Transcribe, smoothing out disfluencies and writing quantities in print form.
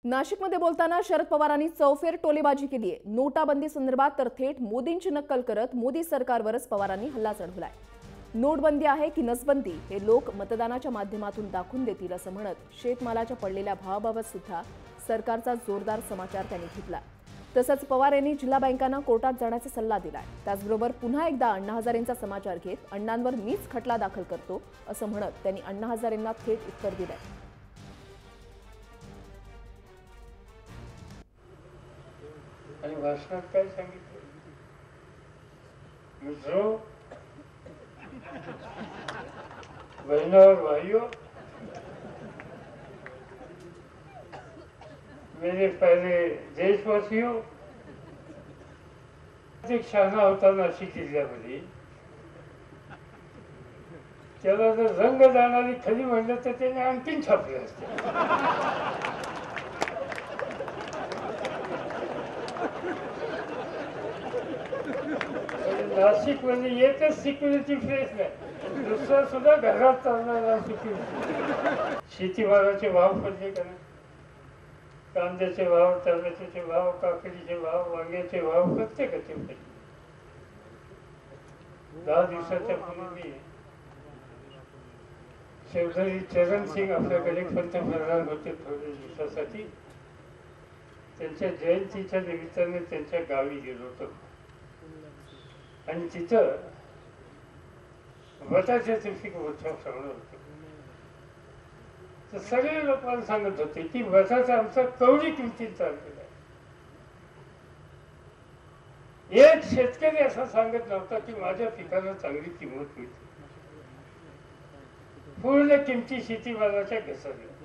नाशिकमध्ये बोलताना शरद पवारांनी चौफेर टोलेबाजी केली आहे। नोटाबंदी संदर्भात तर थेट मोदींची नक्कल करत मोदी सरकारवरच पवारांनी हल्ला चढवलाय। नोटबंदी आहे की नसबंदी हे लोक मतदानाच्या माध्यमातून दाखवून देतील असं म्हणत शेतमालाच्या पडलेल्या भावाबाबत सुद्धा सरकारचा जोरदार समाचार त्यांनी घेतला। तसंच पवार यांनी जिल्हा बँकांना कोर्टात जाण्याचा सल्ला दिलाय। त्याचबरोबर पुन्हा एकदा अण्णा हजारेंचा समाचार घेत अण्णांवर मीच खटला दाखल करतो असं म्हणत त्यांनी अण्णा हजारेंना थेट उत्तर दिलंय। आणि भाषणात काय सांगितलं? मित्रों, बहनों और भाइयों, मेरे पहले देशवासियों, एक शहाणा होता नाशिक जिल्ह्यामध्ये, त्याला जर रंग जाणारी खली म्हणलं तर त्याने आणखीन छापले असते। नाशिक म्हणजे एकच सिक्युरिटी फ्रेस नाही, दुसरा सुद्धा घरात चालणारा सिक्युरिटी। शेतीमालाचे भाव पडले का नाही? कांद्याचे भाव, टोमॅटोचे भाव, काकडीचे भाव, वांग्याचे भाव प्रत्येकाचे पडले। 10 दिवसाच्या पूर्वी चौधरी चरण सिंग आपल्याकडे पंतप्रधान होते थोड्या दिवसासाठी। त्यांच्या जयंतीच्या निमित्ताने त्यांच्या गावी गेलो होतो आणि तिथं वटाच्या दिवशी उत्सव सगळं होतं। तर सगळे लोक मला सांगत होते की वटाचा आमचा कवडी किमतीत चाललेला आहे। एक शेतकरी असं सांगत नव्हता की माझ्या पिकाला चांगली किंमत मिळते। पूर्ण किमती शेतीमालाच्या घसरल्या।